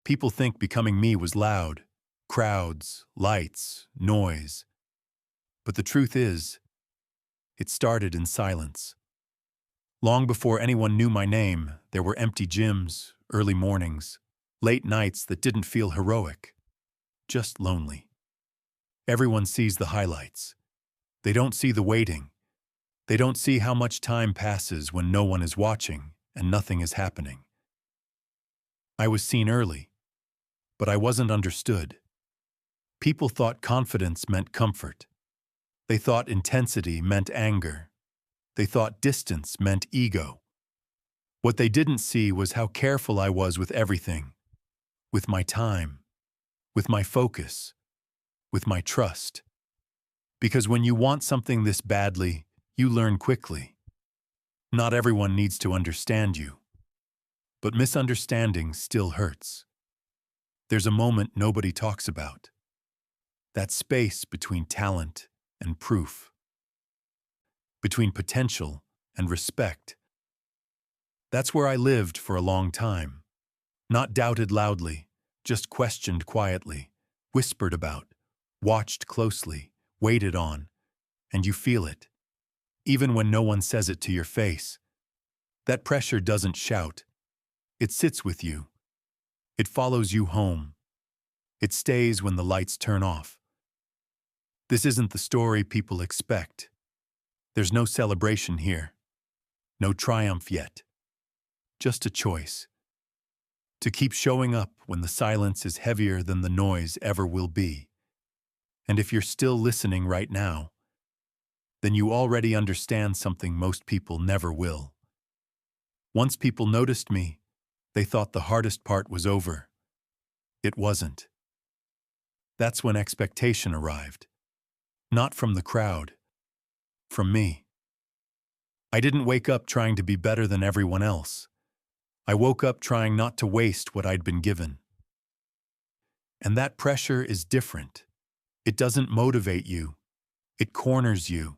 People think becoming me was loud, crowds, lights, noise. But the truth is, it started in silence. Long before anyone knew my name, there were empty gyms, early mornings, late nights that didn't feel heroic, just lonely. Everyone sees the highlights. They don't see the waiting. They don't see how much time passes when no one is watching and nothing is happening. I was seen early, but I wasn't understood. People thought confidence meant comfort. They thought intensity meant anger. They thought distance meant ego. What they didn't see was how careful I was with everything, with my time, with my focus, with my trust. Because when you want something this badly, you learn quickly. Not everyone needs to understand you, but misunderstanding still hurts. There's a moment nobody talks about. That space between talent and proof, between potential and respect. That's where I lived for a long time. Not doubted loudly, just questioned quietly, whispered about, watched closely, waited on, and you feel it, even when no one says it to your face. That pressure doesn't shout. It sits with you. It follows you home. It stays when the lights turn off. This isn't the story people expect. There's no celebration here. No triumph yet. Just a choice. To keep showing up when the silence is heavier than the noise ever will be. And if you're still listening right now, then you already understand something most people never will. Once people noticed me, they thought the hardest part was over. It wasn't. That's when expectation arrived. Not from the crowd, from me. I didn't wake up trying to be better than everyone else. I woke up trying not to waste what I'd been given. And that pressure is different. It doesn't motivate you. It corners you.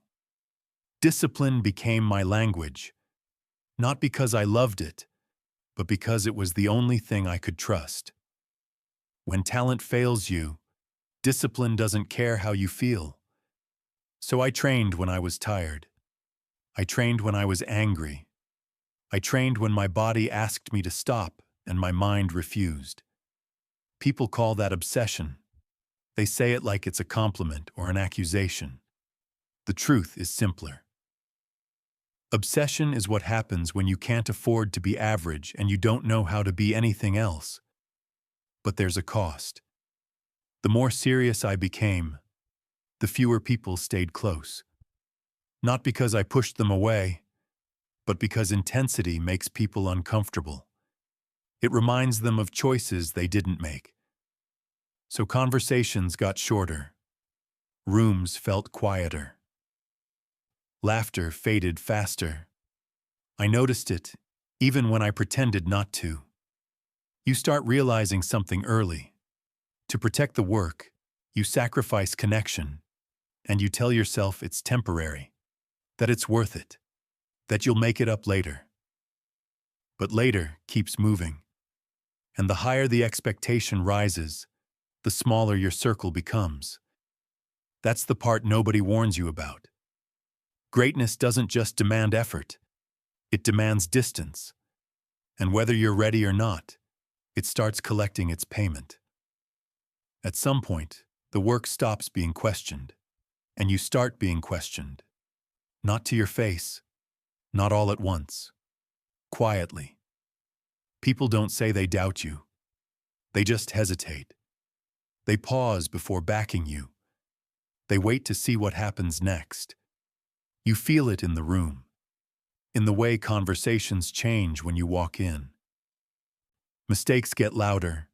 Discipline became my language, not because I loved it, but because it was the only thing I could trust. When talent fails you, discipline doesn't care how you feel. So I trained when I was tired. I trained when I was angry. I trained when my body asked me to stop and my mind refused. People call that obsession. They say it like it's a compliment or an accusation. The truth is simpler. Obsession is what happens when you can't afford to be average and you don't know how to be anything else. But there's a cost. The more serious I became, the fewer people stayed close. Not because I pushed them away, but because intensity makes people uncomfortable. It reminds them of choices they didn't make. So conversations got shorter. Rooms felt quieter. Laughter faded faster. I noticed it, even when I pretended not to. You start realizing something early. To protect the work, you sacrifice connection, and you tell yourself it's temporary, that it's worth it, that you'll make it up later. But later keeps moving, and the higher the expectation rises, the smaller your circle becomes. That's the part nobody warns you about. Greatness doesn't just demand effort, it demands distance. And whether you're ready or not, it starts collecting its payment. At some point, the work stops being questioned, and you start being questioned. Not to your face, not all at once, quietly. People don't say they doubt you. They just hesitate. They pause before backing you. They wait to see what happens next. You feel it in the room, in the way conversations change when you walk in. Mistakes get louder.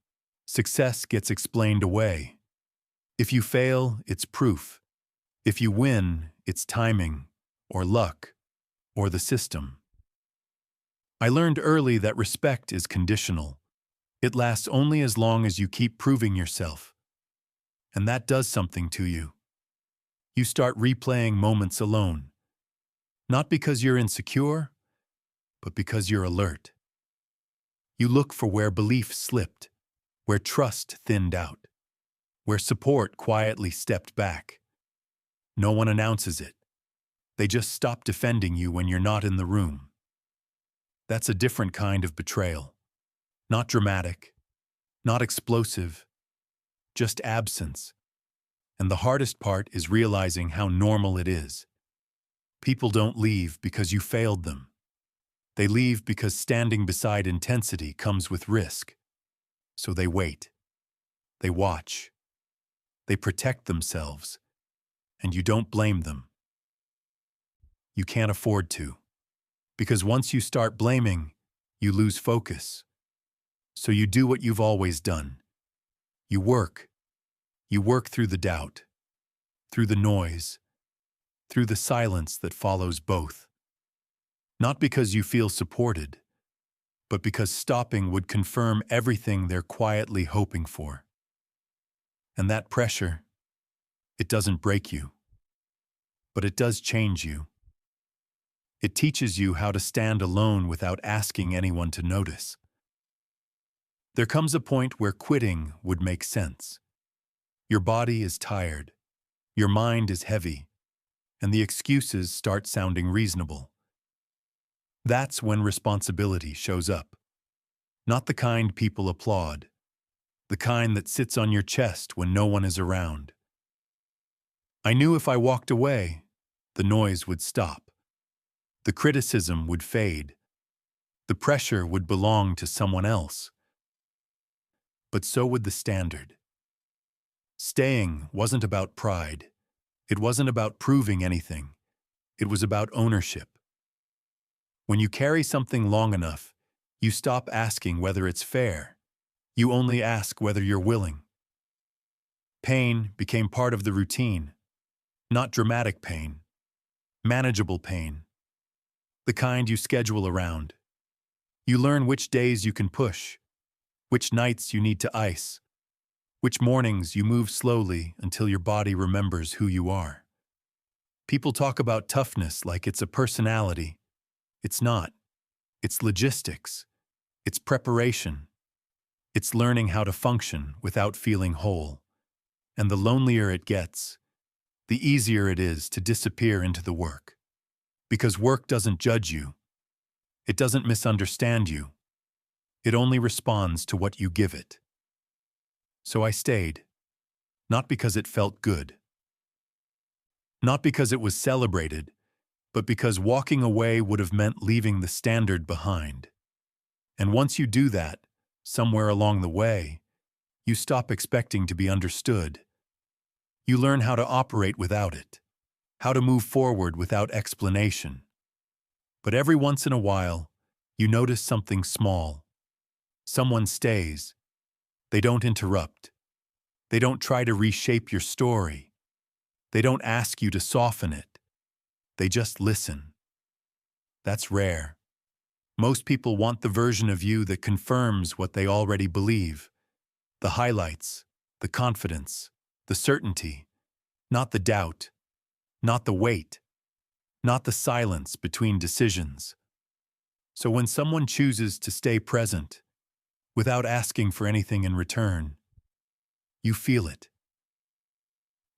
Success gets explained away. If you fail, it's proof. If you win, it's timing, or luck, or the system. I learned early that respect is conditional. It lasts only as long as you keep proving yourself. And that does something to you. You start replaying moments alone. Not because you're insecure, but because you're alert. You look for where belief slipped, where trust thinned out, where support quietly stepped back. No one announces it. They just stop defending you when you're not in the room. That's a different kind of betrayal. Not dramatic, not explosive, just absence. And the hardest part is realizing how normal it is. People don't leave because you failed them. They leave because standing beside intensity comes with risk. So they wait. They watch. They protect themselves. And you don't blame them. You can't afford to. Because once you start blaming, you lose focus. So you do what you've always done. You work. You work through the doubt, through the noise, through the silence that follows both. Not because you feel supported, but because stopping would confirm everything they're quietly hoping for. And that pressure, it doesn't break you, but it does change you. It teaches you how to stand alone without asking anyone to notice. There comes a point where quitting would make sense. Your body is tired, your mind is heavy, and the excuses start sounding reasonable. That's when responsibility shows up. Not the kind people applaud, the kind that sits on your chest when no one is around. I knew if I walked away, the noise would stop. The criticism would fade. The pressure would belong to someone else. But so would the standard. Staying wasn't about pride. It wasn't about proving anything. It was about ownership. When you carry something long enough, you stop asking whether it's fair. You only ask whether you're willing. Pain became part of the routine. Not dramatic pain. Manageable pain. The kind you schedule around. You learn which days you can push, which nights you need to ice, which mornings you move slowly until your body remembers who you are. People talk about toughness like it's a personality. It's not. It's logistics. It's preparation. It's learning how to function without feeling whole. And the lonelier it gets, the easier it is to disappear into the work. Because work doesn't judge you. It doesn't misunderstand you. It only responds to what you give it. So I stayed. Not because it felt good. Not because it was celebrated, but because walking away would have meant leaving the standard behind. And once you do that, somewhere along the way, you stop expecting to be understood. You learn how to operate without it, how to move forward without explanation. But every once in a while, you notice something small. Someone stays. They don't interrupt. They don't try to reshape your story. They don't ask you to soften it. They just listen. That's rare. Most people want the version of you that confirms what they already believe. The highlights, the confidence, the certainty, not the doubt, not the wait, not the silence between decisions. So when someone chooses to stay present, without asking for anything in return, you feel it.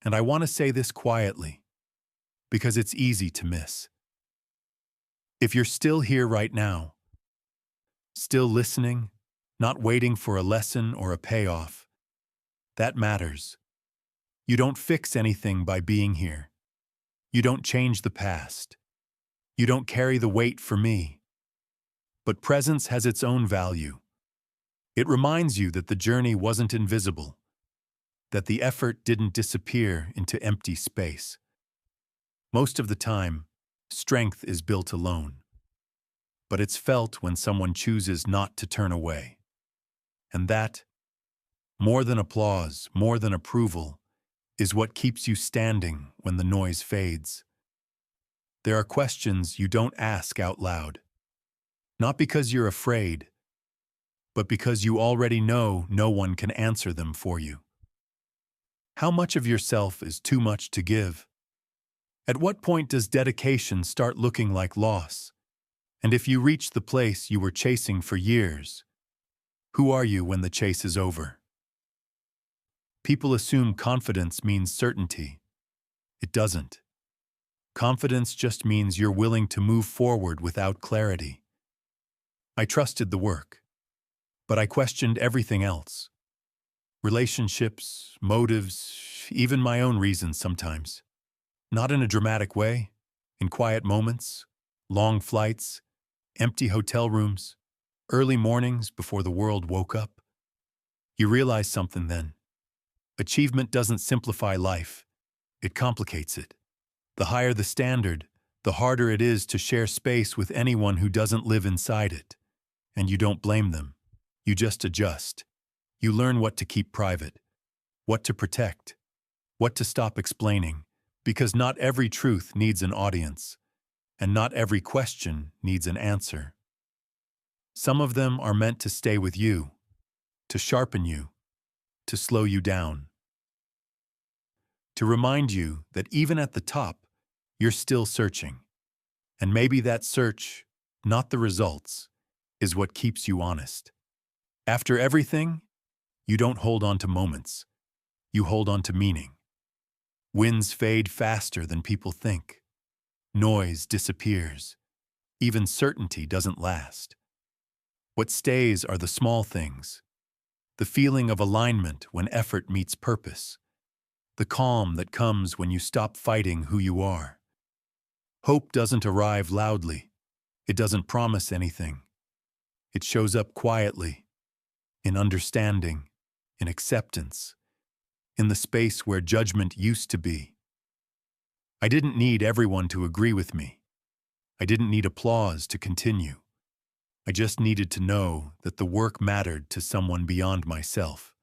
And I want to say this quietly, because it's easy to miss. If you're still here right now, still listening, not waiting for a lesson or a payoff, that matters. You don't fix anything by being here. You don't change the past. You don't carry the weight for me. But presence has its own value. It reminds you that the journey wasn't invisible, that the effort didn't disappear into empty space. Most of the time, strength is built alone. But it's felt when someone chooses not to turn away. And that, more than applause, more than approval, is what keeps you standing when the noise fades. There are questions you don't ask out loud. Not because you're afraid, but because you already know no one can answer them for you. How much of yourself is too much to give? At what point does dedication start looking like loss? And if you reach the place you were chasing for years, Who are you when the chase is over? People assume confidence means certainty. It doesn't. Confidence just means you're willing to move forward without clarity. I trusted the work, but I questioned everything else. Relationships, motives, even my own reasons sometimes. Not in a dramatic way, in quiet moments, long flights, empty hotel rooms, early mornings before the world woke up. You realize something then. Achievement doesn't simplify life, it complicates it. The higher the standard, the harder it is to share space with anyone who doesn't live inside it. And you don't blame them. You just adjust. You learn what to keep private, what to protect, what to stop explaining, because not every truth needs an audience, and not every question needs an answer. Some of them are meant to stay with you, to sharpen you, to slow you down, to remind you that even at the top, you're still searching. And maybe that search, not the results, is what keeps you honest. After everything, you don't hold on to moments. You hold on to meaning. Winds fade faster than people think. Noise disappears. Even certainty doesn't last. What stays are the small things. The feeling of alignment when effort meets purpose. The calm that comes when you stop fighting who you are. Hope doesn't arrive loudly. It doesn't promise anything. It shows up quietly, in understanding, in acceptance, in the space where judgment used to be. I didn't need everyone to agree with me. I didn't need applause to continue. I just needed to know that the work mattered to someone beyond myself.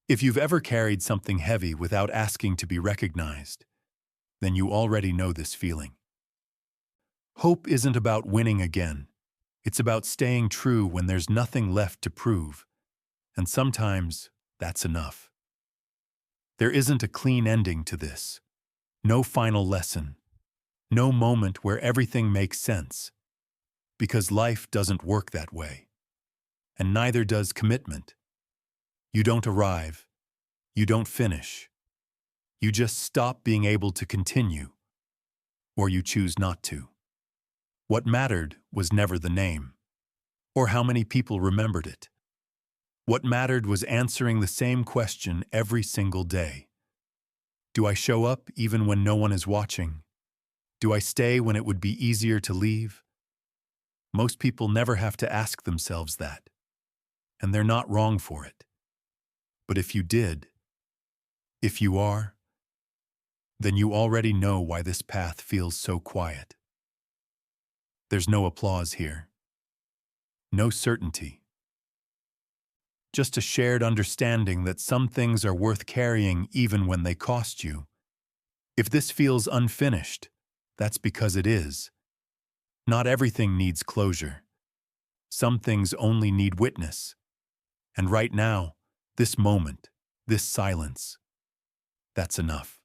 If you've ever carried something heavy without asking to be recognized, then you already know this feeling. Hope isn't about winning again. It's about staying true when there's nothing left to prove. And sometimes that's enough. There isn't a clean ending to this. No final lesson. No moment where everything makes sense. Because life doesn't work that way. And neither does commitment. You don't arrive. You don't finish. You just stop being able to continue. Or you choose not to. What mattered was never the name. Or how many people remembered it. What mattered was answering the same question every single day. Do I show up even when no one is watching? Do I stay when it would be easier to leave? Most people never have to ask themselves that. And they're not wrong for it. But if you did, if you are, then you already know why this path feels so quiet. There's no applause here. No certainty. Just a shared understanding that some things are worth carrying even when they cost you. If this feels unfinished, that's because it is. Not everything needs closure. Some things only need witness. And right now, this moment, this silence, that's enough.